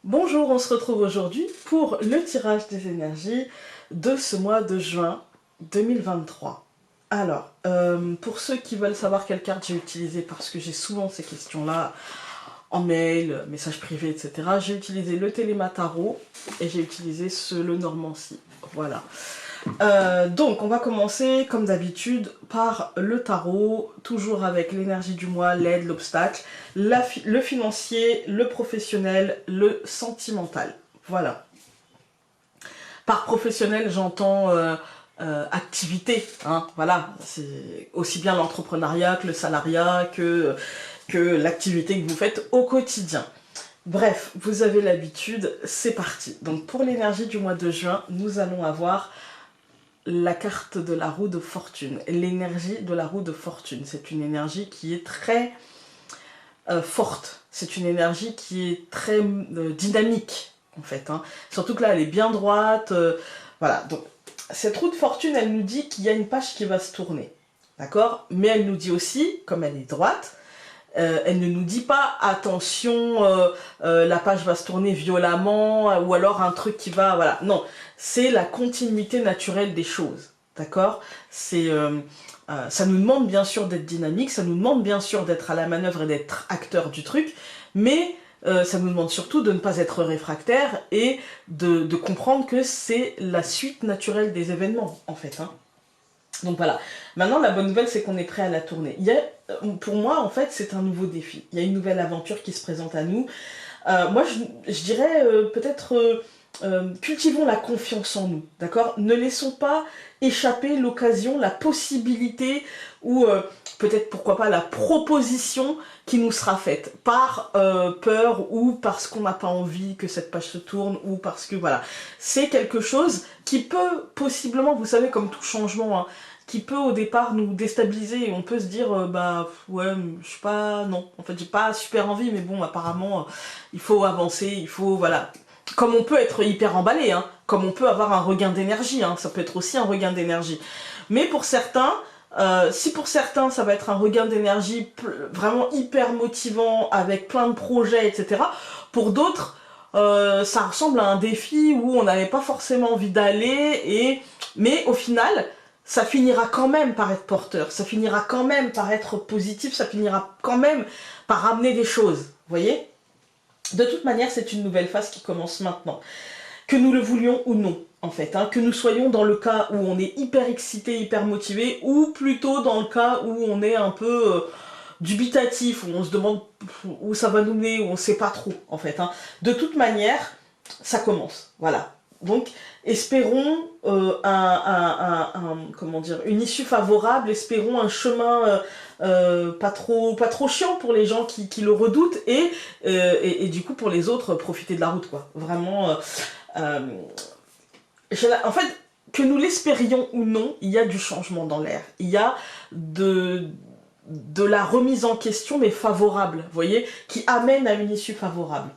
Bonjour, on se retrouve aujourd'hui pour le tirage des énergies de ce mois de juin 2023. Alors, pour ceux qui veulent savoir quelle carte j'ai utilisée, parce que j'ai souvent ces questions-là en mail, messages privés, etc., j'ai utilisé le Téléma Tarot et j'ai utilisé le Normancy. Voilà. Donc, on va commencer, comme d'habitude, par le tarot, toujours avec l'énergie du mois, l'aide, l'obstacle, le financier, le professionnel, le sentimental. Voilà. Par professionnel, j'entends activité, hein, voilà. C'est aussi bien l'entrepreneuriat que le salariat, que l'activité que vous faites au quotidien. Bref, vous avez l'habitude, c'est parti. Donc, pour l'énergie du mois de juin, nous allons avoir la carte de la roue de fortune. L'énergie de la roue de fortune, c'est une énergie qui est très forte. C'est une énergie qui est très dynamique, en fait. Hein. Surtout que là, elle est bien droite. Voilà, donc cette roue de fortune, elle nous dit qu'il y a une page qui va se tourner. D'accord? Mais elle nous dit aussi, comme elle est droite, elle ne nous dit pas attention, la page va se tourner violemment ou alors un truc qui va, voilà, non, c'est la continuité naturelle des choses, d'accord? Ça nous demande bien sûr d'être dynamique, ça nous demande bien sûr d'être à la manœuvre et d'être acteur du truc, mais ça nous demande surtout de ne pas être réfractaire et de comprendre que c'est la suite naturelle des événements en fait, hein. Donc voilà. Maintenant, la bonne nouvelle, c'est qu'on est prêt à la tourner. Pour moi, en fait, c'est un nouveau défi. Il y a une nouvelle aventure qui se présente à nous. Moi, je dirais peut-être cultivons la confiance en nous, d'accord? Ne laissons pas échapper l'occasion, la possibilité ou peut-être pourquoi pas la proposition qui nous sera faite par peur ou parce qu'on n'a pas envie que cette page se tourne ou parce que voilà. C'est quelque chose qui peut possiblement, vous savez, comme tout changement, hein, qui peut au départ nous déstabiliser et on peut se dire bah ouais je suis pas, non en fait j'ai pas super envie mais bon apparemment il faut avancer, il faut voilà, comme on peut être hyper emballé, hein, comme on peut avoir un regain d'énergie, hein, ça peut être aussi un regain d'énergie, mais pour certains si pour certains ça va être un regain d'énergie vraiment hyper motivant avec plein de projets etc, pour d'autres ça ressemble à un défi où on n'avait pas forcément envie d'aller mais au final ça finira quand même par être porteur, ça finira quand même par être positif, ça finira quand même par amener des choses, vous voyez? De toute manière, c'est une nouvelle phase qui commence maintenant. Que nous le voulions ou non, en fait. Hein, que nous soyons dans le cas où on est hyper excité, hyper motivé, ou plutôt dans le cas où on est un peu dubitatif, où on se demande où ça va nous mener, où on ne sait pas trop, en fait. Hein. De toute manière, ça commence. Voilà. Donc, espérons comment dire, une issue favorable, espérons un chemin pas trop chiant pour les gens qui le redoutent et du coup pour les autres profiter de la route quoi. Vraiment, en fait, que nous l'espérions ou non, il y a du changement dans l'air. Il y a de la remise en question mais favorable, vous voyez, qui amène à une issue favorable.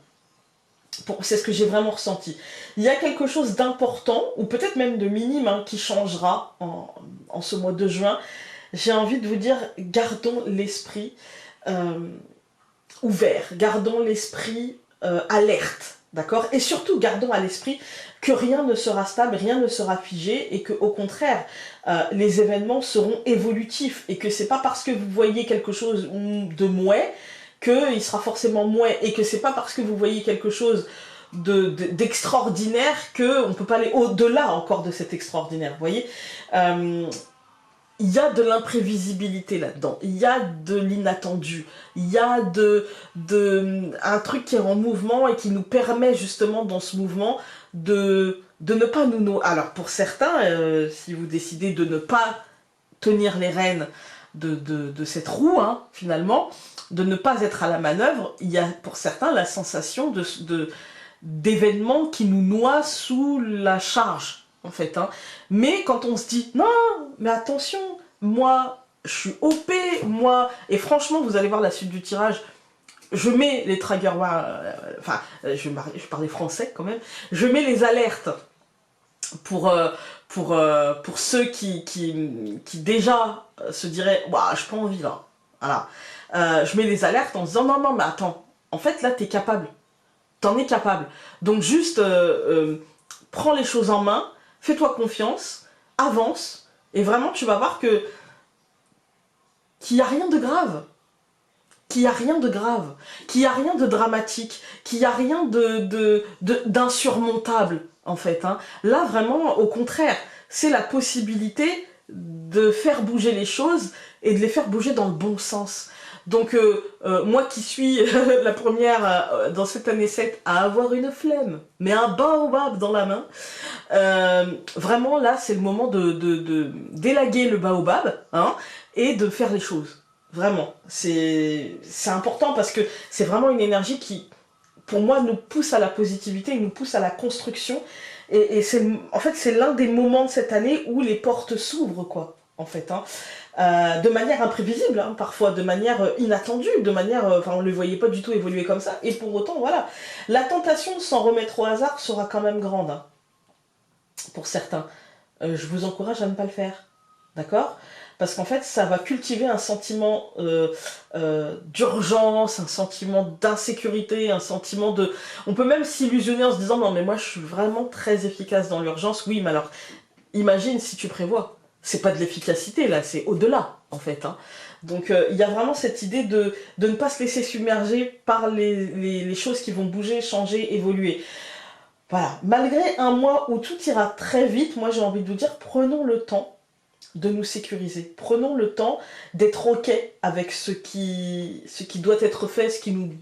C'est ce que j'ai vraiment ressenti. Il y a quelque chose d'important, ou peut-être même de minime, hein, qui changera en ce mois de juin. J'ai envie de vous dire, gardons l'esprit ouvert, gardons l'esprit alerte, d'accord? Et surtout, gardons à l'esprit que rien ne sera stable, rien ne sera figé, et que au contraire, les événements seront évolutifs, et que c'est pas parce que vous voyez quelque chose de mouais qu'il sera forcément mouais, et que c'est pas parce que vous voyez quelque chose d'extraordinaire qu'on ne peut pas aller au-delà encore de cet extraordinaire, vous voyez. Il y a de l'imprévisibilité là-dedans, il y a de l'inattendu, il y a un truc qui est en mouvement et qui nous permet justement dans ce mouvement de ne pas nous noyer. Alors pour certains, si vous décidez de ne pas tenir les rênes de cette roue, hein, finalement, de ne pas être à la manœuvre, il y a pour certains la sensation d'événements qui nous noient sous la charge, en fait. Hein. Mais quand on se dit, non, mais attention, moi, je suis OP, moi, et franchement, vous allez voir la suite du tirage, je mets les trigger je parlais français quand même, je mets les alertes pour ceux qui déjà se diraient, ouah, j'ai pas envie là, voilà. Je mets les alertes en disant, non, non, mais attends, en fait là, t'es capable. t'en es capable. Donc juste, prends les choses en main, fais-toi confiance, avance, et vraiment tu vas voir qu'il n'y a rien de grave. Qu'il n'y a rien de grave, qu'il n'y a rien de dramatique, qu'il n'y a rien d'insurmontable, en fait. Hein. Là, vraiment, au contraire, c'est la possibilité de faire bouger les choses et de les faire bouger dans le bon sens. Donc, moi qui suis la première dans cette année 7 à avoir une flemme, mais un baobab dans la main, vraiment, là, c'est le moment de d'élaguer le baobab hein, et de faire les choses. Vraiment, c'est important parce que c'est vraiment une énergie qui, pour moi, nous pousse à la positivité, nous pousse à la construction. Et en fait, c'est l'un des moments de cette année où les portes s'ouvrent, quoi, en fait. Hein. De manière imprévisible, hein, parfois, de manière inattendue, de manière... Enfin, on ne le voyait pas du tout évoluer comme ça. Et pour autant, voilà, la tentation de s'en remettre au hasard sera quand même grande, hein, pour certains. Je vous encourage à ne pas le faire, d'accord ? Parce qu'en fait, ça va cultiver un sentiment d'urgence, un sentiment d'insécurité, un sentiment de... On peut même s'illusionner en se disant « Non, mais moi, je suis vraiment très efficace dans l'urgence. » Oui, mais alors, imagine si tu prévois. C'est pas de l'efficacité, là, c'est au-delà, en fait. Hein. Donc, il y a vraiment cette idée de ne pas se laisser submerger par les choses qui vont bouger, changer, évoluer. Voilà. Malgré un mois où tout ira très vite, moi, j'ai envie de vous dire, prenons le temps de nous sécuriser. Prenons le temps d'être ok avec ce qui doit être fait, ce qui nous,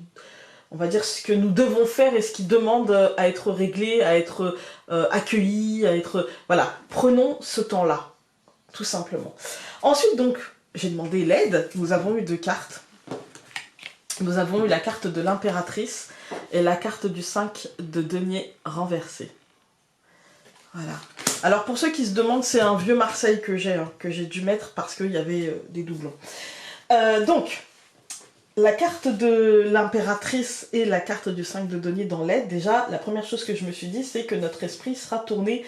on va dire ce que nous devons faire et ce qui demande à être réglé, à être accueilli, à être... Voilà, prenons ce temps-là, tout simplement. Ensuite, donc, j'ai demandé l'aide. Nous avons eu 2 cartes. Nous avons eu la carte de l'impératrice et la carte du 5 de denier renversé. Voilà. Alors pour ceux qui se demandent, c'est un vieux Marseille que j'ai dû mettre parce qu'il y avait des doublons. Donc, la carte de l'impératrice et la carte du 5 de denier dans l'aide, déjà, la première chose que je me suis dit, c'est que notre esprit sera tourné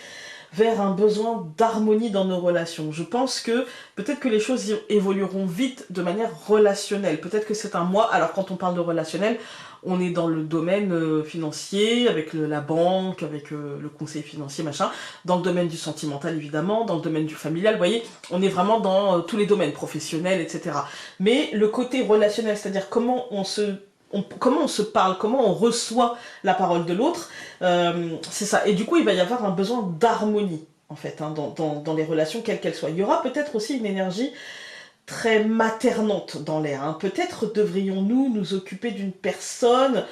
vers un besoin d'harmonie dans nos relations. Je pense que peut-être que les choses évolueront vite de manière relationnelle. Peut-être que c'est un mois, alors quand on parle de relationnel, on est dans le domaine financier, avec la banque, avec le conseil financier, machin, dans le domaine du sentimental évidemment, dans le domaine du familial, vous voyez, on est vraiment dans tous les domaines professionnels, etc. Mais le côté relationnel, c'est-à-dire comment on se parle, comment on reçoit la parole de l'autre, c'est ça. Et du coup, il va y avoir un besoin d'harmonie, en fait, hein, dans les relations, quelles qu'elles soient. Il y aura peut-être aussi une énergie très maternante dans l'air. Hein. Peut-être devrions-nous nous occuper d'une personne,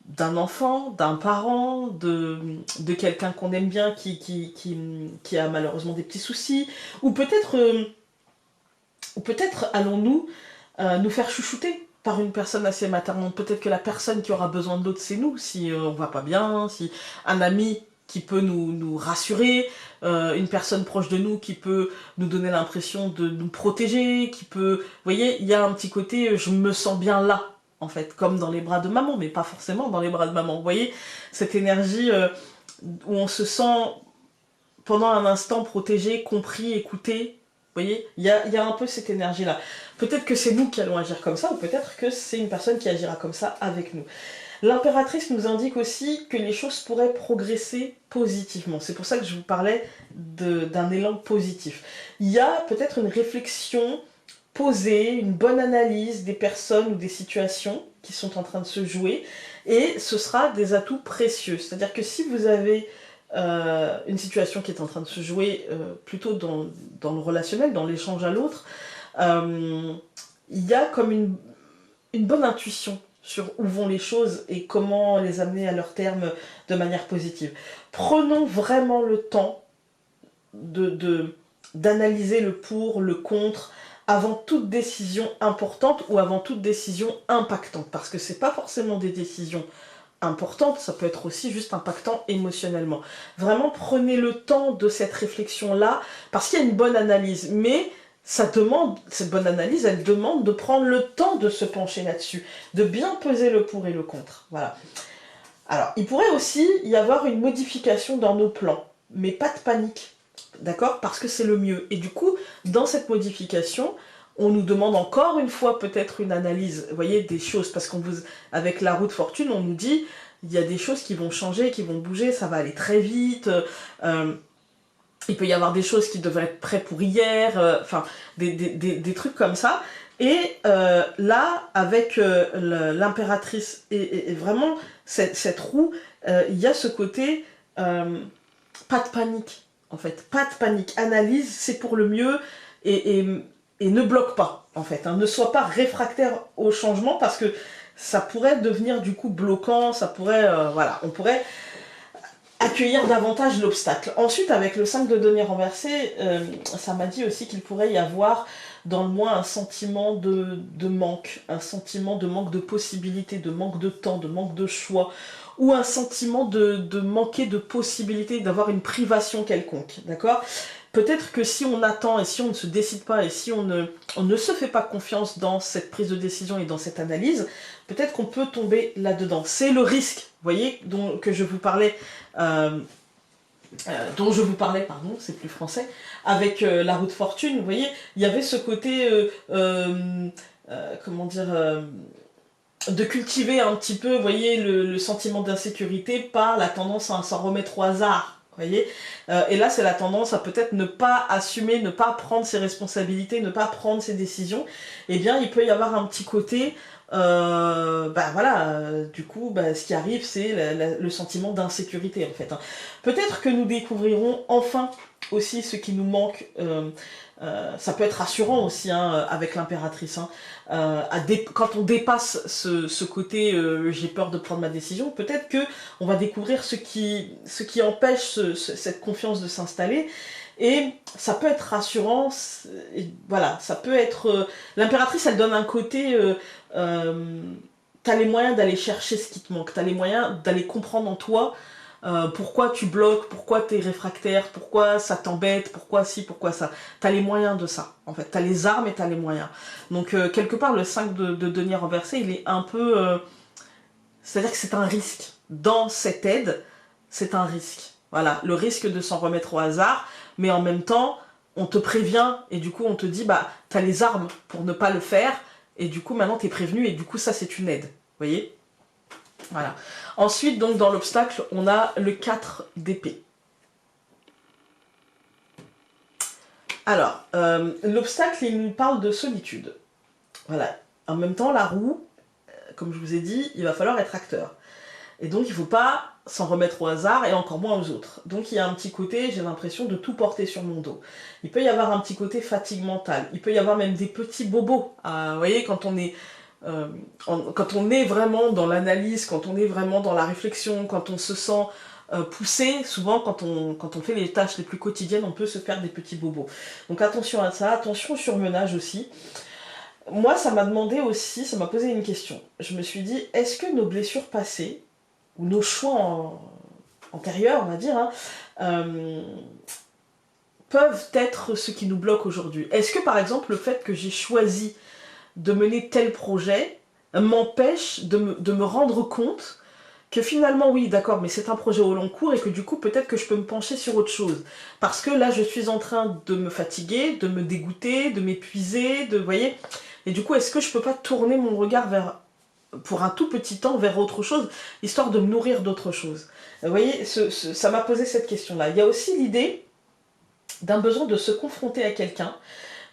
d'un enfant, d'un parent, de quelqu'un qu'on aime bien qui a malheureusement des petits soucis, ou peut-être allons-nous nous faire chouchouter par une personne assez maternante. Peut-être que la personne qui aura besoin de l'autre, c'est nous, si on va pas bien, si un ami qui peut nous rassurer, une personne proche de nous qui peut nous donner l'impression de nous protéger, qui peut... Vous voyez, il y a un petit côté, je me sens bien là, en fait, comme dans les bras de maman, mais pas forcément dans les bras de maman. Vous voyez, cette énergie où on se sent pendant un instant protégé, compris, écouté. Vous voyez, il y a un peu cette énergie-là. Peut-être que c'est nous qui allons agir comme ça, ou peut-être que c'est une personne qui agira comme ça avec nous. L'impératrice nous indique aussi que les choses pourraient progresser positivement. C'est pour ça que je vous parlais d'un élan positif. Il y a peut-être une réflexion posée, une bonne analyse des personnes ou des situations qui sont en train de se jouer, et ce sera des atouts précieux. C'est-à-dire que si vous avez une situation qui est en train de se jouer plutôt dans le relationnel, dans l'échange à l'autre, il y a comme une bonne intuition sur où vont les choses et comment les amener à leur terme de manière positive. Prenons vraiment le temps d'analyser le pour, le contre, avant toute décision importante ou avant toute décision impactante. Parce que c'est pas forcément des décisions importantes, ça peut être aussi juste impactant émotionnellement. Vraiment, prenez le temps de cette réflexion-là, parce qu'il y a une bonne analyse, mais cette bonne analyse, elle demande de prendre le temps de se pencher là-dessus, de bien peser le pour et le contre. Voilà. Alors, il pourrait aussi y avoir une modification dans nos plans, mais pas de panique, d'accord? Parce que c'est le mieux. Et du coup, dans cette modification, on nous demande encore une fois peut-être une analyse, vous voyez, des choses, parce avec la roue de fortune, on nous dit, il y a des choses qui vont changer, qui vont bouger, ça va aller très vite, il peut y avoir des choses qui devraient être prêtes pour hier, enfin, des trucs comme ça. Et là, avec l'impératrice et vraiment cette roue, il y a ce côté, pas de panique, en fait. Pas de panique. Analyse, c'est pour le mieux et ne bloque pas, en fait. Hein. Ne sois pas réfractaire au changement parce que ça pourrait devenir du coup bloquant, ça pourrait, voilà, on pourrait accueillir davantage l'obstacle. Ensuite, avec le 5 de denier renversé, ça m'a dit aussi qu'il pourrait y avoir dans le moi un sentiment de manque, un sentiment de manque de possibilités, de manque de temps, de manque de choix, ou un sentiment de manquer de possibilités, d'avoir une privation quelconque, d'accord? Peut-être que si on attend et si on ne se décide pas et si on ne se fait pas confiance dans cette prise de décision et dans cette analyse, peut-être qu'on peut tomber là-dedans. C'est le risque, vous voyez, dont je vous parlais, pardon, c'est plus français, avec la roue de fortune, vous voyez, il y avait ce côté, comment dire, de cultiver un petit peu, vous voyez, le sentiment d'insécurité par la tendance à s'en remettre au hasard. Vous voyez, et là c'est la tendance à peut-être ne pas assumer, ne pas prendre ses responsabilités, ne pas prendre ses décisions. Eh bien, il peut y avoir un petit côté, bah voilà, du coup, bah, ce qui arrive, c'est le sentiment d'insécurité en fait. Hein. Peut-être que nous découvrirons enfin aussi ce qui nous manque. Ça peut être rassurant aussi hein, avec l'impératrice. Hein. Quand on dépasse ce côté j'ai peur de prendre ma décision, peut-être que on va découvrir ce qui empêche cette confiance de s'installer. Et ça peut être rassurant, voilà, ça peut être... l'impératrice, elle donne un côté... t'as les moyens d'aller chercher ce qui te manque, t'as les moyens d'aller comprendre en toi pourquoi tu bloques, pourquoi t'es réfractaire, pourquoi ça t'embête, pourquoi ci, pourquoi ça. T'as les moyens de ça, en fait. T'as les armes et t'as les moyens. Donc, quelque part, le 5 de denier renversé, il est un peu... c'est-à-dire que c'est un risque. Dans cette aide, c'est un risque. Voilà, le risque de s'en remettre au hasard, mais en même temps, on te prévient, et du coup, on te dit, bah, t'as les armes pour ne pas le faire, et du coup, maintenant, t'es prévenu, et du coup, ça, c'est une aide. Vous voyez ? Voilà. Ensuite, donc, dans l'obstacle, on a le 4 d'épée. Alors, l'obstacle, il nous parle de solitude. Voilà. En même temps, la roue, comme je vous ai dit, il va falloir être acteur. Et donc, il ne faut pas s'en remettre au hasard, et encore moins aux autres. Donc, il y a un petit côté, j'ai l'impression, de tout porter sur mon dos. Il peut y avoir un petit côté fatigue mentale. Il peut y avoir même des petits bobos. Vous voyez, quand on est vraiment dans l'analyse, quand on est vraiment dans la réflexion, quand on se sent poussé, souvent quand on fait les tâches les plus quotidiennes, on peut se faire des petits bobos. Donc attention à ça, attention au surmenage aussi. Moi, ça m'a demandé aussi, ça m'a posé une question. Je me suis dit, est-ce que nos blessures passées, ou nos choix antérieurs, on va dire, hein, peuvent être ce qui nous bloque aujourd'hui? Est-ce que par exemple le fait que j'ai choisi de mener tel projet m'empêche de me rendre compte que finalement, oui, d'accord, mais c'est un projet au long cours et que du coup, peut-être que je peux me pencher sur autre chose. Parce que là, je suis en train de me fatiguer, de me dégoûter, de m'épuiser, vous voyez. Et du coup, est-ce que je peux pas tourner mon regard pour un tout petit temps, vers autre chose, histoire de me nourrir d'autre chose? Vous voyez, ça m'a posé cette question-là. Il y a aussi l'idée d'un besoin de se confronter à quelqu'un,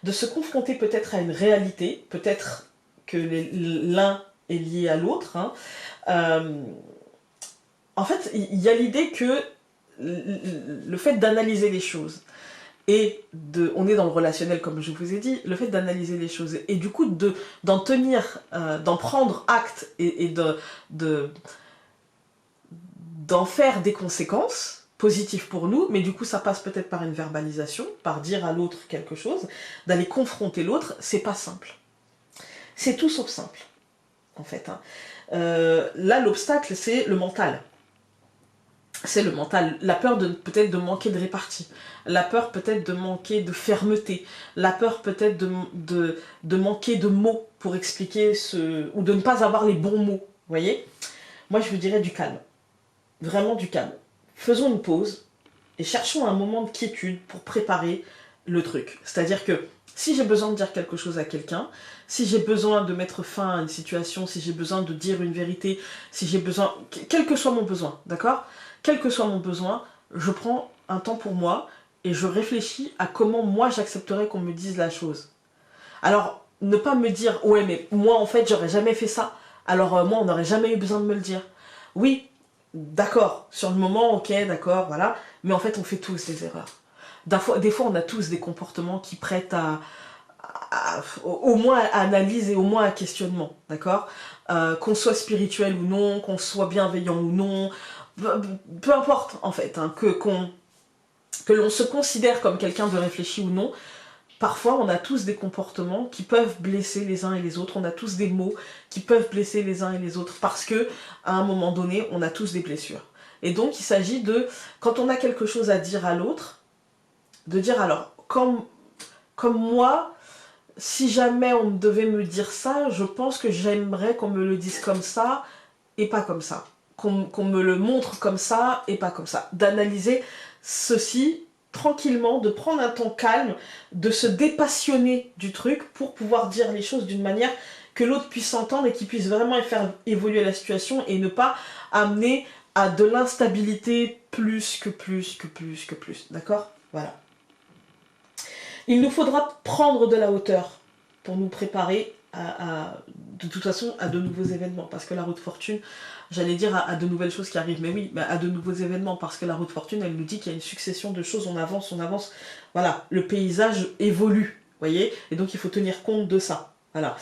de se confronter peut-être à une réalité, peut-être que l'un est lié à l'autre. Hein. En fait, il y a l'idée que le fait d'analyser les choses, on est dans le relationnel comme je vous ai dit, le fait d'analyser les choses, et du coup d'en tenir, d'en prendre acte et d'en faire des conséquences positif pour nous, mais du coup ça passe peut-être par une verbalisation, par dire à l'autre quelque chose, d'aller confronter l'autre, c'est pas simple. C'est tout sauf simple, en fait. Hein. Là, l'obstacle, c'est le mental. C'est le mental. La peur peut-être de manquer de répartie, la peur peut-être de manquer de fermeté, la peur peut-être de manquer de mots pour expliquer ou de ne pas avoir les bons mots, vous voyez. Moi, je vous dirais du calme. Vraiment du calme. Faisons une pause et cherchons un moment de quiétude pour préparer le truc. C'est-à-dire que si j'ai besoin de dire quelque chose à quelqu'un, si j'ai besoin de mettre fin à une situation, si j'ai besoin de dire une vérité, si j'ai besoin, quel que soit mon besoin, d'accord? Quel que soit mon besoin, je prends un temps pour moi et je réfléchis à comment moi j'accepterais qu'on me dise la chose. Alors, ne pas me dire, ouais, mais moi en fait j'aurais jamais fait ça, alors moi on n'aurait jamais eu besoin de me le dire. Oui, d'accord, sur le moment, ok, d'accord, voilà, mais en fait on fait tous des erreurs. Des fois on a tous des comportements qui prêtent au moins à analyse et au moins à questionnement, d'accord? Qu'on soit spirituel ou non, qu'on soit bienveillant ou non, peu importe en fait, hein, que l'on se considère comme quelqu'un de réfléchi ou non, parfois on a tous des comportements qui peuvent blesser les uns et les autres, on a tous des mots qui peuvent blesser les uns et les autres parce que à un moment donné on a tous des blessures. Et donc il s'agit de, quand on a quelque chose à dire à l'autre, de dire alors, comme moi, si jamais on devait me dire ça, je pense que j'aimerais qu'on me le dise comme ça et pas comme ça. Qu'on me le montre comme ça et pas comme ça. D'analyser ceci tranquillement, de prendre un temps calme, de se dépassionner du truc pour pouvoir dire les choses d'une manière que l'autre puisse s'entendre et qu'il puisse vraiment faire évoluer la situation et ne pas amener à de l'instabilité plus que plus. D'accord? Voilà. Il nous faudra prendre de la hauteur pour nous préparer de toute façon à de nouveaux événements. Parce que la roue de fortune, j'allais dire à de nouvelles choses qui arrivent, mais oui, à de nouveaux événements. Parce que la roue de fortune, elle nous dit qu'il y a une succession de choses, on avance. Voilà, le paysage évolue, voyez. Et donc il faut tenir compte de ça. Voilà.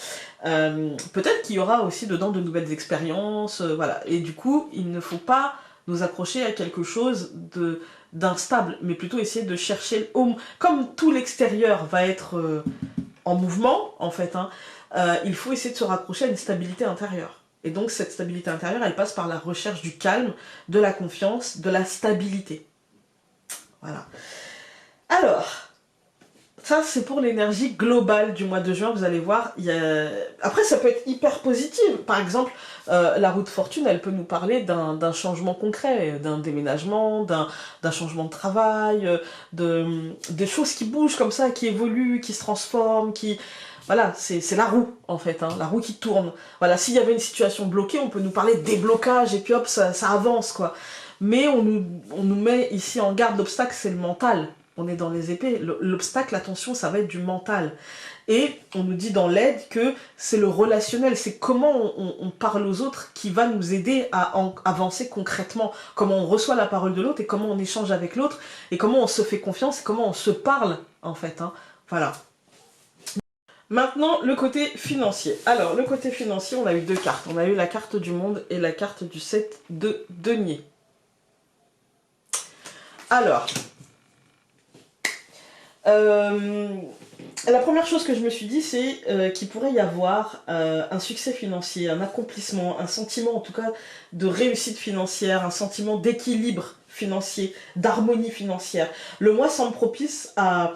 Peut-être qu'il y aura aussi dedans de nouvelles expériences, voilà. Et du coup, il ne faut pas nous accrocher à quelque chose d'instable, mais plutôt essayer de chercher, comme tout l'extérieur va être en mouvement, en fait, hein, il faut essayer de se raccrocher à une stabilité intérieure. Et donc cette stabilité intérieure, elle passe par la recherche du calme, de la confiance, de la stabilité. Voilà. Alors, ça c'est pour l'énergie globale du mois de juin, vous allez voir. Après ça peut être hyper positif. Par exemple, la roue de fortune, elle peut nous parler d'un changement concret, d'un déménagement, d'un changement de travail, des choses qui bougent comme ça, qui évoluent, qui se transforment, Voilà, c'est la roue en fait, hein, la roue qui tourne. Voilà, s'il y avait une situation bloquée, on peut nous parler de déblocage et puis hop, ça avance quoi. Mais on nous met ici en garde, l'obstacle c'est le mental. On est dans les épées. L'obstacle, attention, ça va être du mental. Et on nous dit dans l'aide que c'est le relationnel, c'est comment on parle aux autres qui va nous aider à avancer concrètement. Comment on reçoit la parole de l'autre et comment on échange avec l'autre et comment on se fait confiance et comment on se parle en fait. Hein. Voilà. Maintenant, le côté financier. Alors, le côté financier, on a eu deux cartes. On a eu la carte du monde et la carte du 7 de denier. Alors... la première chose que je me suis dit, c'est qu'il pourrait y avoir un succès financier, un accomplissement, un sentiment en tout cas de réussite financière, un sentiment d'équilibre financier, d'harmonie financière. Le mois semble propice à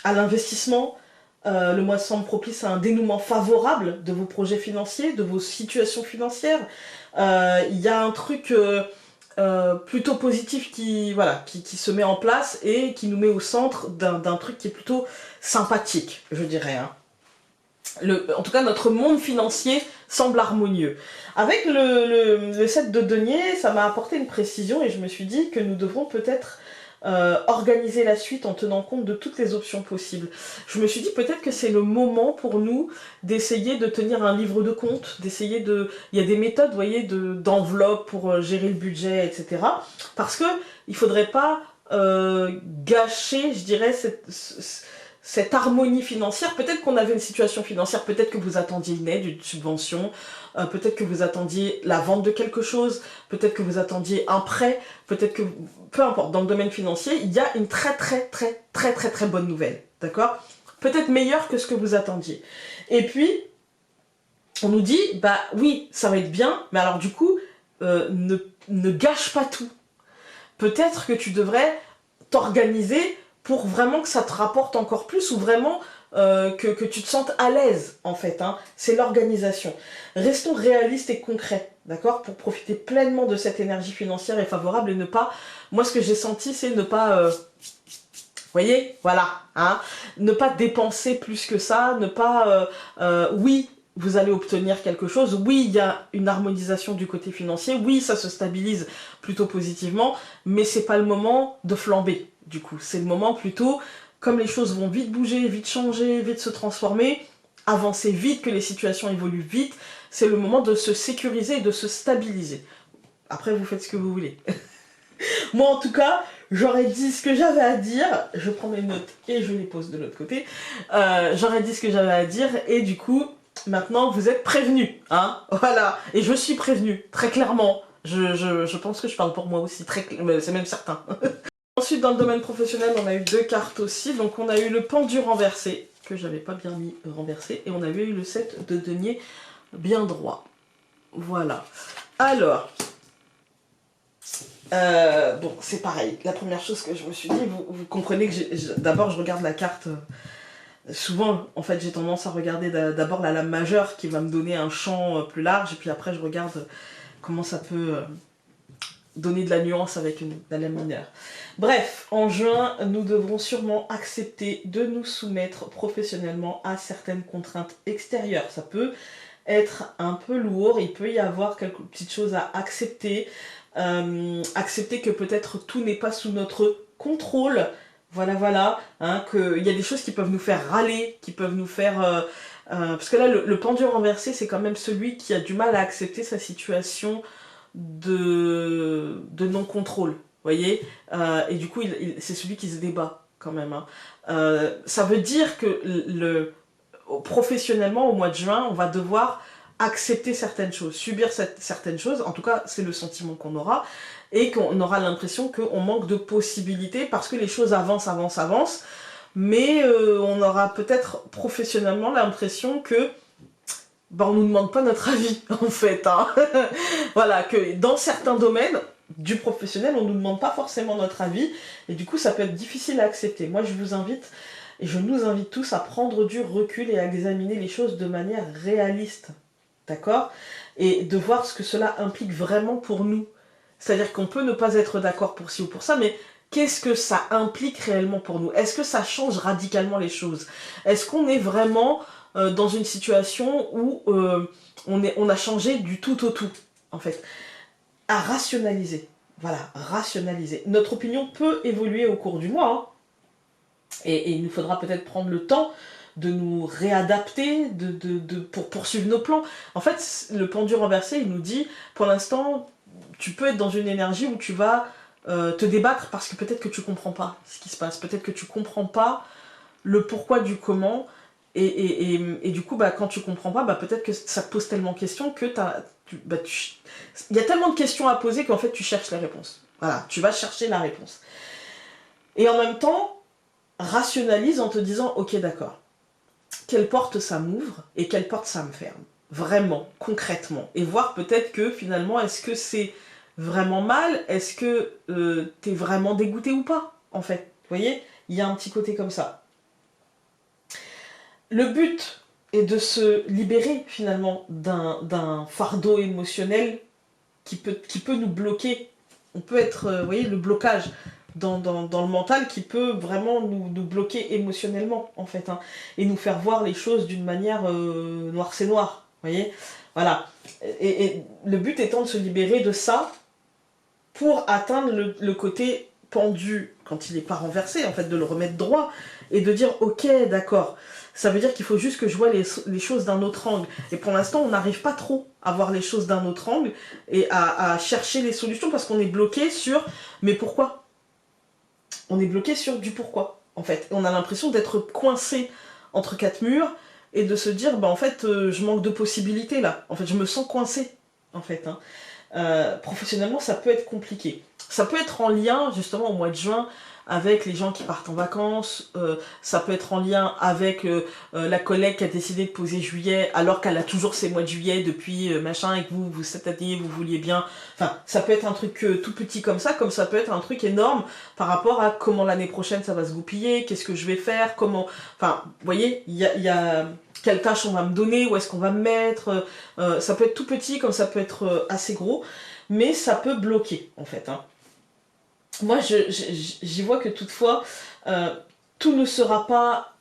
l'investissement, le mois semble propice à un dénouement favorable de vos projets financiers, de vos situations financières. Il y a un truc... plutôt positif qui se met en place et qui nous met au centre d'un truc qui est plutôt sympathique, je dirais. Hein. En tout cas, notre monde financier semble harmonieux. Avec le 7 de denier, ça m'a apporté une précision et je me suis dit que nous devrons peut-être organiser la suite en tenant compte de toutes les options possibles. Je me suis dit peut-être que c'est le moment pour nous d'essayer de tenir un livre de compte, d'essayer de... Il y a des méthodes, vous voyez, d'enveloppe pour gérer le budget, etc. Parce que il faudrait pas gâcher, je dirais, cette harmonie financière. Peut-être qu'on avait une situation financière, peut-être que vous attendiez une aide, une subvention, peut-être que vous attendiez la vente de quelque chose, peut-être que vous attendiez un prêt, peut-être que... Peu importe, dans le domaine financier, il y a une très bonne nouvelle, d'accord? Peut-être meilleure que ce que vous attendiez. Et puis, on nous dit, bah oui, ça va être bien, mais alors du coup, ne gâche pas tout. Peut-être que tu devrais t'organiser pour vraiment que ça te rapporte encore plus ou vraiment que tu te sentes à l'aise en fait. Hein. C'est l'organisation. Restons réalistes et concrets, d'accord, pour profiter pleinement de cette énergie financière et favorable et ne pas... Moi ce que j'ai senti c'est ne pas voyez, voilà, hein. Ne pas dépenser plus que ça, ne pas... oui, vous allez obtenir quelque chose, oui, il y a une harmonisation du côté financier, oui, ça se stabilise plutôt positivement, mais c'est pas le moment de flamber, du coup. C'est le moment plutôt, comme les choses vont vite bouger, vite changer, vite se transformer, avancer vite, que les situations évoluent vite, c'est le moment de se sécuriser et de se stabiliser. Après, vous faites ce que vous voulez. Moi, en tout cas, j'aurais dit ce que j'avais à dire. Je prends mes notes et je les pose de l'autre côté. J'aurais dit ce que j'avais à dire et du coup, maintenant, vous êtes prévenus. Hein, voilà. Et je suis prévenue, très clairement. Je pense que je parle pour moi aussi, c'est même certain. Ensuite, dans le domaine professionnel, on a eu 2 cartes aussi. Donc, on a eu le pendu renversé, que j'avais pas bien mis renversé. Et on avait eu le 7 de denier bien droit. Voilà. Alors... bon, c'est pareil. La première chose que je me suis dit, vous comprenez que d'abord je regarde la carte. Souvent, en fait, j'ai tendance à regarder d'abord la lame majeure qui va me donner un champ plus large, et puis après je regarde comment ça peut donner de la nuance avec la lame mineure. Bref, en juin, nous devrons sûrement accepter de nous soumettre professionnellement à certaines contraintes extérieures. Ça peut être un peu lourd, il peut y avoir quelques petites choses à accepter. Accepter que peut-être tout n'est pas sous notre contrôle, voilà, hein, qu'il y a des choses qui peuvent nous faire râler, qui peuvent nous faire... parce que là, le pendu renversé, c'est quand même celui qui a du mal à accepter sa situation de non-contrôle, voyez, et du coup, c'est celui qui se débat, quand même. Hein. Ça veut dire que professionnellement, au mois de juin, on va devoir accepter certaines choses, subir certaines choses, en tout cas c'est le sentiment qu'on aura, et qu'on aura l'impression qu'on manque de possibilités parce que les choses avancent, mais on aura peut-être professionnellement l'impression que on nous demande pas notre avis en fait, hein. Voilà, que dans certains domaines du professionnel, on nous demande pas forcément notre avis, et du coup ça peut être difficile à accepter. Moi je vous invite, et je nous invite tous à prendre du recul et à examiner les choses de manière réaliste. D'accord? Et de voir ce que cela implique vraiment pour nous. C'est-à-dire qu'on peut ne pas être d'accord pour ci ou pour ça, mais qu'est-ce que ça implique réellement pour nous? Est-ce que ça change radicalement les choses? Est-ce qu'on est vraiment dans une situation où on a changé du tout au tout, en fait? À rationaliser. Voilà, rationaliser. Notre opinion peut évoluer au cours du mois, hein. Et il nous faudra peut-être prendre le temps de nous réadapter, pour poursuivre nos plans. En fait, le pendu renversé, il nous dit, pour l'instant, tu peux être dans une énergie où tu vas te débattre parce que peut-être que tu comprends pas ce qui se passe, peut-être que tu comprends pas le pourquoi du comment, et du coup, quand tu comprends pas, peut-être que ça te pose tellement de questions que il y a tellement de questions à poser qu'en fait, tu cherches les réponses. Voilà, tu vas chercher la réponse. Et en même temps, rationalise en te disant, ok, d'accord, quelle porte ça m'ouvre et quelle porte ça me ferme. Vraiment, concrètement. Et voir peut-être que finalement, est-ce que c'est vraiment mal? Est-ce que t'es vraiment dégoûté ou pas, en fait? Vous voyez, il y a un petit côté comme ça. Le but est de se libérer finalement d'un fardeau émotionnel qui peut nous bloquer. On peut être, vous voyez, le blocage dans le mental qui peut vraiment nous bloquer émotionnellement, en fait, hein, et nous faire voir les choses d'une manière noir c'est noir, vous voyez, voilà. Et le but étant de se libérer de ça pour atteindre le côté pendu, quand il n'est pas renversé, en fait, de le remettre droit, et de dire, ok, d'accord, ça veut dire qu'il faut juste que je vois les choses d'un autre angle. Et pour l'instant, on n'arrive pas trop à voir les choses d'un autre angle, et à chercher les solutions, parce qu'on est bloqué sur, mais pourquoi ? On est bloqué sur du pourquoi, en fait. On a l'impression d'être coincé entre 4 murs, et de se dire, en fait, je manque de possibilités, là. En fait, je me sens coincé, en fait, hein. Professionnellement, ça peut être compliqué. Ça peut être en lien, justement, au mois de juin, avec les gens qui partent en vacances. Ça peut être en lien avec la collègue qui a décidé de poser juillet, alors qu'elle a toujours ses mois de juillet depuis machin, et que vous cette année, vous vouliez bien... Enfin, ça peut être un truc tout petit comme ça peut être un truc énorme par rapport à comment l'année prochaine ça va se goupiller, qu'est-ce que je vais faire, comment... Enfin, vous voyez, il y a quelle tâche on va me donner, où est-ce qu'on va me mettre, ça peut être tout petit comme ça peut être assez gros, mais ça peut bloquer en fait, hein. Moi j'y vois que toutefois Euh, tout ne sera pas...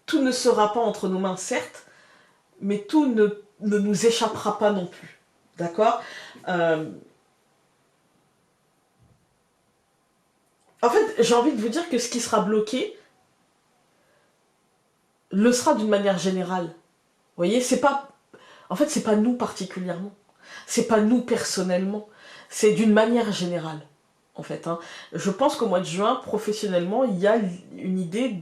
tout ne sera pas entre nos mains, certes, mais tout ne nous échappera pas non plus. D'accord. En fait, j'ai envie de vous dire que ce qui sera bloqué le sera d'une manière générale. Vous voyez, c'est pas... En fait, c'est pas nous particulièrement. C'est pas nous personnellement. C'est d'une manière générale, en fait. Hein. Je pense qu'au mois de juin, professionnellement, il y a une idée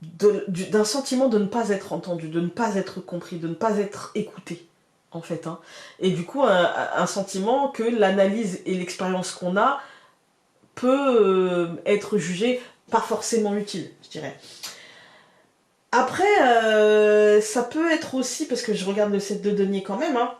d'un sentiment de ne pas être entendu, de ne pas être compris, de ne pas être écouté, en fait. Hein. Et du coup, un sentiment que l'analyse et l'expérience qu'on a peut être jugée pas forcément utile, je dirais. Après, ça peut être aussi, parce que je regarde le set de denier quand même, hein,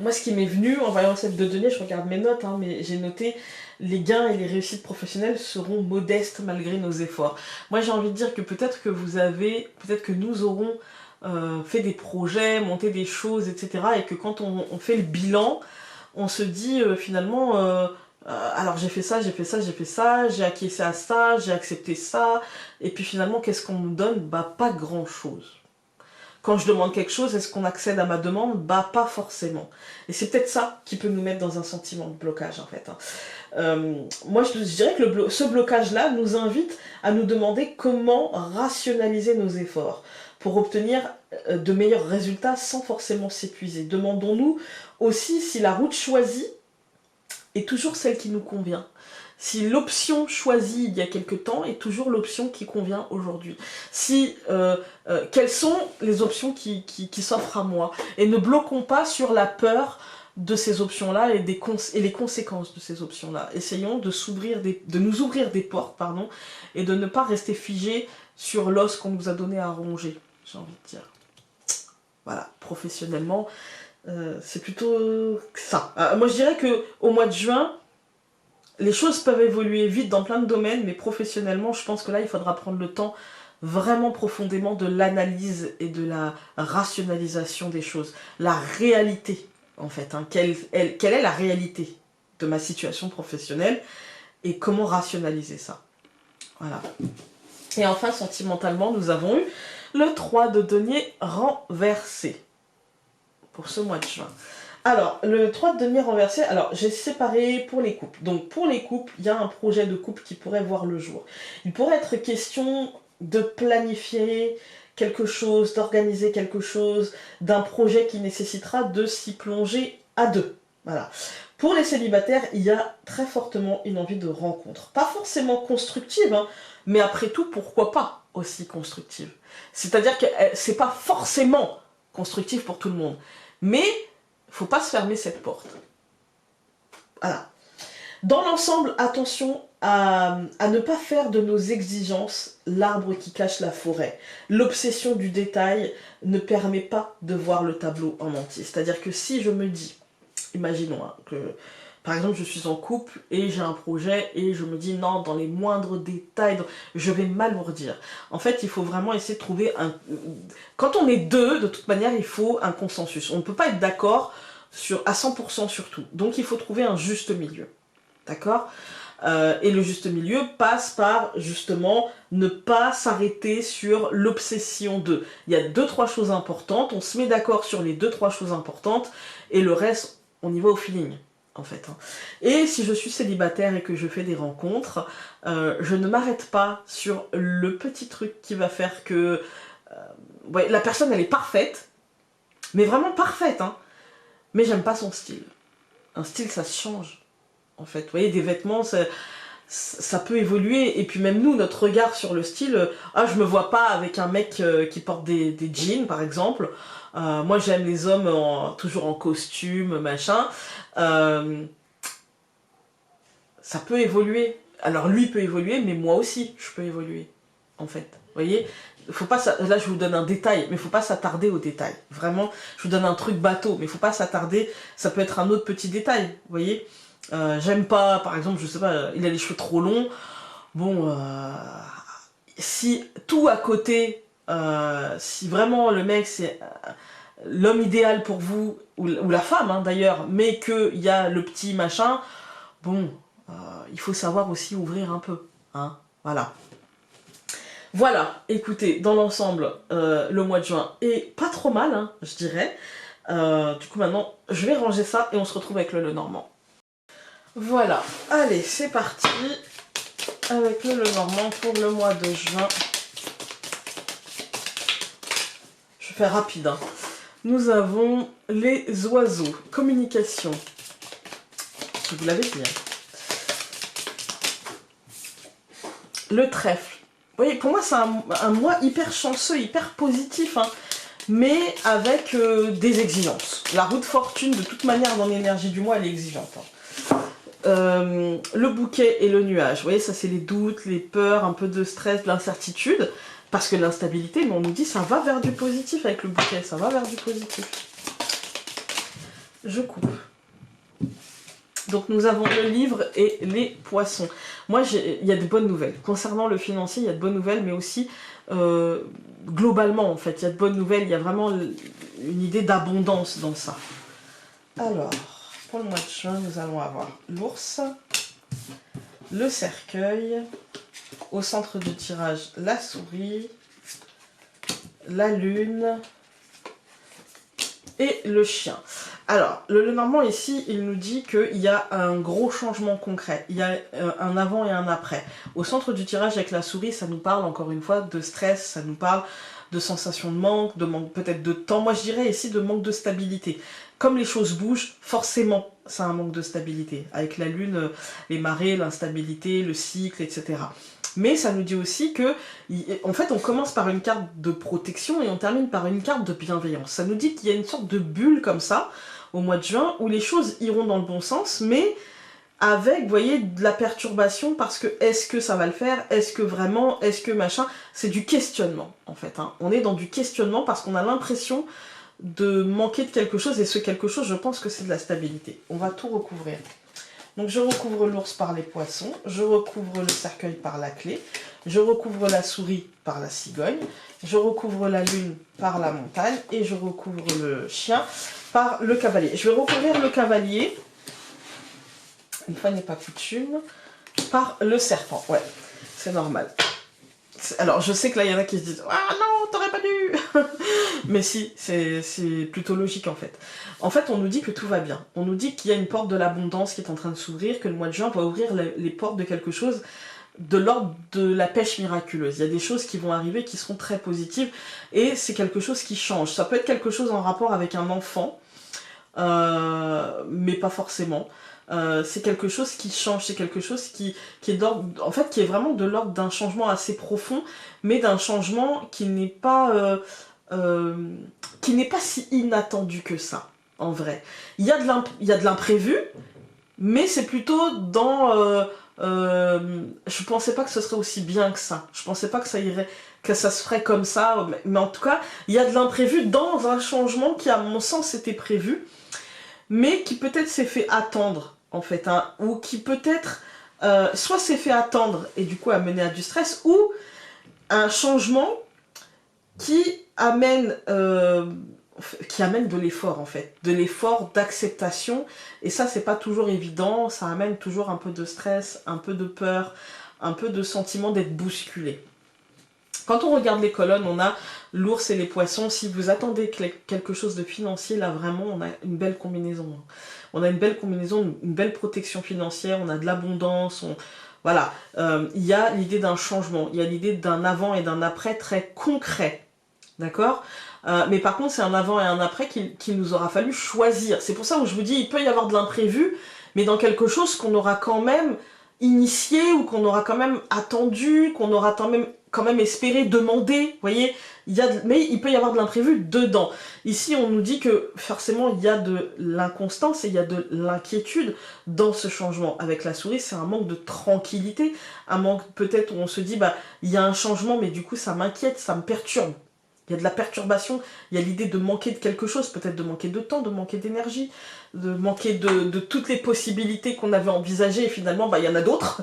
moi ce qui m'est venu en voyant le set de denier, je regarde mes notes, hein, mais j'ai noté les gains et les réussites professionnelles seront modestes malgré nos efforts. Moi j'ai envie de dire que peut-être que nous aurons fait des projets, monté des choses, etc. Et que quand on fait le bilan, on se dit finalement... alors j'ai fait ça, j'ai fait ça, j'ai fait ça, j'ai acquiescé à ça, j'ai accepté ça, et puis finalement qu'est-ce qu'on me donne? Bah pas grand chose. Quand je demande quelque chose, est-ce qu'on accède à ma demande? Bah pas forcément. Et c'est peut-être ça qui peut nous mettre dans un sentiment de blocage en fait. Hein. Moi je dirais que ce blocage-là nous invite à nous demander comment rationaliser nos efforts pour obtenir de meilleurs résultats sans forcément s'épuiser. Demandons-nous aussi si la route choisie est toujours celle qui nous convient. Si l'option choisie il y a quelque temps est toujours l'option qui convient aujourd'hui. Si, quelles sont les options qui s'offrent à moi? Et ne bloquons pas sur la peur de ces options-là et les conséquences de ces options-là. Essayons de nous ouvrir des portes, pardon, et de ne pas rester figés sur l'os qu'on nous a donné à ronger, j'ai envie de dire. Voilà, professionnellement, c'est plutôt ça. Moi je dirais que au mois de juin, les choses peuvent évoluer vite dans plein de domaines, mais professionnellement, je pense que là, il faudra prendre le temps vraiment profondément de l'analyse et de la rationalisation des choses. La réalité, en fait. Hein. Quelle est la réalité de ma situation professionnelle et comment rationaliser ça. Voilà. Et enfin, sentimentalement, nous avons eu le 3 de denier renversé pour ce mois de juin. Alors, le 3 de denier renversé, alors j'ai séparé pour les couples. Donc pour les couples, il y a un projet de couple qui pourrait voir le jour. Il pourrait être question de planifier quelque chose, d'organiser quelque chose, d'un projet qui nécessitera de s'y plonger à deux. Voilà. Pour les célibataires, il y a très fortement une envie de rencontre. Pas forcément constructive, hein, mais après tout, pourquoi pas aussi constructive. C'est-à-dire que c'est pas forcément constructif pour tout le monde. Mais faut pas se fermer cette porte. Voilà. Dans l'ensemble, attention à ne pas faire de nos exigences l'arbre qui cache la forêt. L'obsession du détail ne permet pas de voir le tableau en entier. C'est-à-dire que si je me dis, imaginons hein, que par exemple je suis en couple et j'ai un projet et je me dis non, dans les moindres détails, je vais m'alourdir. En fait, il faut vraiment essayer de trouver un... Quand on est deux, de toute manière, il faut un consensus. On ne peut pas être d'accord à 100% sur tout. Donc il faut trouver un juste milieu. D'accord ? Et le juste milieu passe par, justement, ne pas s'arrêter sur l'obsession de. Il y a 2-3 choses importantes, on se met d'accord sur les 2-3 choses importantes, et le reste, on y va au feeling, en fait. Et si je suis célibataire et que je fais des rencontres, je ne m'arrête pas sur le petit truc qui va faire que ouais, la personne, elle est parfaite, mais vraiment parfaite, hein, mais j'aime pas son style. Un style, ça se change. En fait, vous voyez, des vêtements, ça peut évoluer. Et puis même nous, notre regard sur le style, je me vois pas avec un mec qui porte des jeans, par exemple. Moi, j'aime les hommes toujours en costume, machin. Ça peut évoluer. Alors lui peut évoluer, mais moi aussi, je peux évoluer, en fait. Vous voyez, faut pas, là je vous donne un détail, mais il faut pas s'attarder aux détails. Vraiment, je vous donne un truc bateau, mais il faut pas s'attarder. Ça peut être un autre petit détail, vous voyez. J'aime pas, par exemple, je sais pas, il a les cheveux trop longs. Bon, si tout à côté, si vraiment le mec l'homme idéal pour vous, ou la femme hein, d'ailleurs, mais qu'il y a le petit machin, bon, il faut savoir aussi ouvrir un peu, hein, voilà. Voilà, écoutez, dans l'ensemble, le mois de juin est pas trop mal, hein, je dirais. Du coup maintenant, je vais ranger ça et on se retrouve avec le Lenormand. Voilà, allez, c'est parti avec le Lenormand pour le mois de juin. Je vais faire rapide, hein. Nous avons les oiseaux, communication. Je vous l'avais dit. Hein. Le trèfle. Vous voyez, pour moi, c'est un mois hyper chanceux, hyper positif, hein, mais avec des exigences. La roue de fortune, de toute manière, dans l'énergie du mois, elle est exigeante. Hein. Le bouquet et le nuage. Vous voyez, ça, c'est les doutes, les peurs, un peu de stress, de l'incertitude. Parce que l'instabilité, mais on nous dit ça va vers du positif avec le bouquet, ça va vers du positif. Je coupe. Donc nous avons le livre et les poissons. Moi, il y a de bonnes nouvelles. Concernant le financier, il y a de bonnes nouvelles, mais aussi globalement, en fait, il y a de bonnes nouvelles. Il y a vraiment une idée d'abondance dans ça. Alors, pour le mois de juin, nous allons avoir l'ours, le cercueil, au centre du tirage, la souris, la lune et le chien. Alors, le Lenormand ici, il nous dit qu'il y a un gros changement concret. Il y a un avant et un après. Au centre du tirage avec la souris, ça nous parle encore une fois de stress, ça nous parle de sensation de manque peut-être de temps. Moi, je dirais ici de manque de stabilité. Comme les choses bougent, forcément, c'est un manque de stabilité. Avec la lune, les marées, l'instabilité, le cycle, etc. Mais ça nous dit aussi que, en fait, on commence par une carte de protection et on termine par une carte de bienveillance. Ça nous dit qu'il y a une sorte de bulle comme ça, au mois de juin, où les choses iront dans le bon sens, mais avec, vous voyez, de la perturbation, parce que est-ce que ça va le faire? Est-ce que vraiment? Est-ce que machin? C'est du questionnement, en fait. Hein. On est dans du questionnement parce qu'on a l'impression de manquer de quelque chose, et ce quelque chose, je pense que c'est de la stabilité. On va tout recouvrir. Donc je recouvre l'ours par les poissons, je recouvre le cercueil par la clé, je recouvre la souris par la cigogne, je recouvre la lune par la montagne et je recouvre le chien par le cavalier. Je vais recouvrir le cavalier, une fois n'est pas coutume, par le serpent. Ouais, c'est normal. Alors je sais que là il y en a qui se disent « Ah non, t'aurais pas dû !» Mais si, c'est plutôt logique en fait. En fait, on nous dit que tout va bien. On nous dit qu'il y a une porte de l'abondance qui est en train de s'ouvrir, que le mois de juin va ouvrir les portes de quelque chose de l'ordre de la pêche miraculeuse. Il y a des choses qui vont arriver qui seront très positives et c'est quelque chose qui change. Ça peut être quelque chose en rapport avec un enfant, mais pas forcément. C'est quelque chose qui change, c'est quelque chose qui est d'ordre, en fait, qui est vraiment de l'ordre d'un changement assez profond, mais d'un changement qui n'est pas si inattendu que ça, en vrai. Il y a de l'imprévu, mais c'est plutôt dans... je pensais pas que ce serait aussi bien que ça. Je pensais pas que ça irait, que ça se ferait comme ça, mais en tout cas, il y a de l'imprévu dans un changement qui, à mon sens, était prévu, mais qui peut-être s'est fait attendre, en fait, hein, ou qui peut-être soit s'est fait attendre et du coup a mené à du stress, ou un changement qui amène de l'effort, en fait, de l'effort d'acceptation, et ça c'est pas toujours évident, ça amène toujours un peu de stress, un peu de peur, un peu de sentiment d'être bousculé. Quand on regarde les colonnes, on a l'ours et les poissons. Si vous attendez quelque chose de financier, là vraiment, on a une belle combinaison. On a une belle combinaison, une belle protection financière, on a de l'abondance, voilà. Il y a l'idée d'un changement, il y a l'idée d'un avant et d'un après très concret. D'accord ? Mais par contre, c'est un avant et un après qu'il nous aura fallu choisir. C'est pour ça que je vous dis, il peut y avoir de l'imprévu, mais dans quelque chose qu'on aura quand même initié, ou qu'on aura quand même attendu, qu'on aura quand même espéré, demandé, vous voyez, mais il peut y avoir de l'imprévu dedans. Ici, on nous dit que forcément, il y a de l'inconstance et il y a de l'inquiétude dans ce changement. Avec la souris, c'est un manque de tranquillité, un manque peut-être où on se dit, bah, il y a un changement, mais du coup, ça m'inquiète, ça me perturbe. Il y a de la perturbation, il y a l'idée de manquer de quelque chose, peut-être de manquer de temps, de manquer d'énergie, de manquer de toutes les possibilités qu'on avait envisagées, et finalement, bah, il y en a d'autres.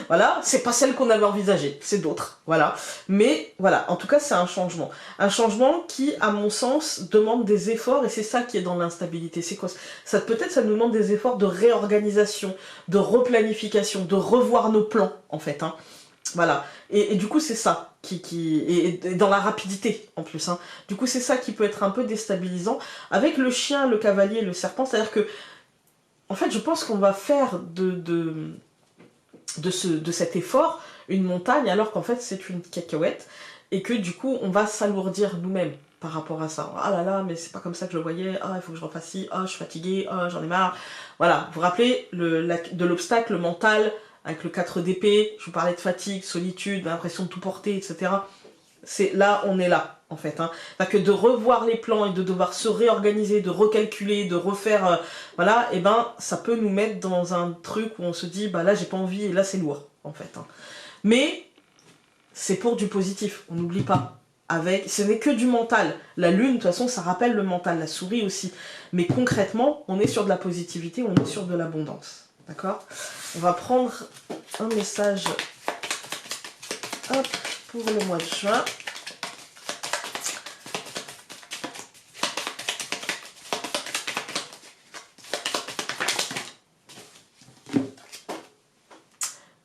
Voilà, c'est pas celle qu'on avait envisagée, c'est d'autres. Voilà. Mais voilà, en tout cas, c'est un changement. Un changement qui, à mon sens, demande des efforts, et c'est ça qui est dans l'instabilité. C'est quoi ça? Peut-être ça nous demande des efforts de réorganisation, de replanification, de revoir nos plans, en fait. Hein. Voilà. Et du coup, c'est ça et dans la rapidité, en plus. Hein. Du coup, c'est ça qui peut être un peu déstabilisant. Avec le chien, le cavalier, le serpent, c'est-à-dire que, en fait, je pense qu'on va faire de cet effort une montagne, alors qu'en fait, c'est une cacahuète, et que, du coup, on va s'alourdir nous-mêmes par rapport à ça. Ah là là, mais c'est pas comme ça que je le voyais. Ah, il faut que je refasse ci. Ah, je suis fatiguée. Ah, j'en ai marre. Voilà. Vous vous rappelez de l'obstacle mental avec le 4 d'épée, je vous parlais de fatigue, solitude, l'impression de tout porter, etc. C'est là, on est là, en fait. Hein. Que de revoir les plans et de devoir se réorganiser, de recalculer, de refaire, voilà, et ben, ça peut nous mettre dans un truc où on se dit, bah là, j'ai pas envie, et là, c'est lourd, en fait. Hein. Mais c'est pour du positif, on n'oublie pas. Ce n'est que du mental. La lune, de toute façon, ça rappelle le mental, la souris aussi. Mais concrètement, on est sur de la positivité, on est sur de l'abondance. D'accord? On va prendre un message hop, pour le mois de juin.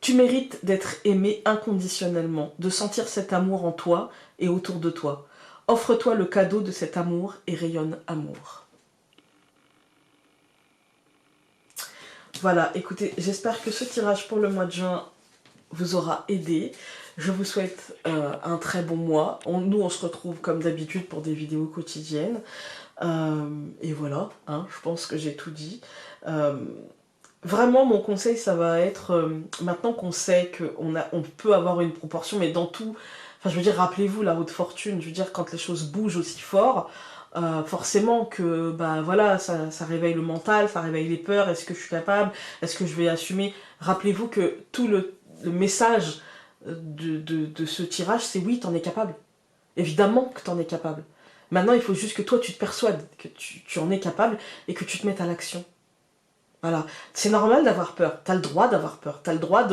Tu mérites d'être aimé inconditionnellement, de sentir cet amour en toi et autour de toi. Offre-toi le cadeau de cet amour et rayonne amour. Voilà, écoutez, j'espère que ce tirage pour le mois de juin vous aura aidé. Je vous souhaite un très bon mois. Nous, on se retrouve comme d'habitude pour des vidéos quotidiennes. Et voilà, hein, je pense que j'ai tout dit. Vraiment, mon conseil, ça va être, maintenant qu'on sait on peut avoir une proportion, mais dans tout, enfin je veux dire, rappelez-vous la haute fortune, je veux dire, quand les choses bougent aussi fort, forcément que, bah voilà, ça réveille le mental, ça réveille les peurs, est-ce que je suis capable, est-ce que je vais assumer? Rappelez-vous que tout le message de ce tirage, c'est oui, t'en es capable. Évidemment que t'en es capable. Maintenant, il faut juste que toi, tu te persuades que tu en es capable et que tu te mettes à l'action. Voilà, c'est normal d'avoir peur, t'as le droit d'avoir peur, t'as le droit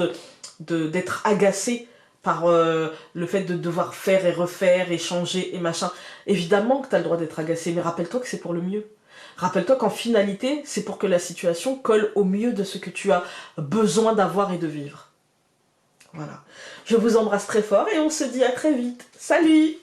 d'être agacé par le fait de devoir faire et refaire et changer et machin. Évidemment que t'as le droit d'être agacé, mais rappelle-toi que c'est pour le mieux. Rappelle-toi qu'en finalité, c'est pour que la situation colle au mieux de ce que tu as besoin d'avoir et de vivre. Voilà. Je vous embrasse très fort et on se dit à très vite. Salut!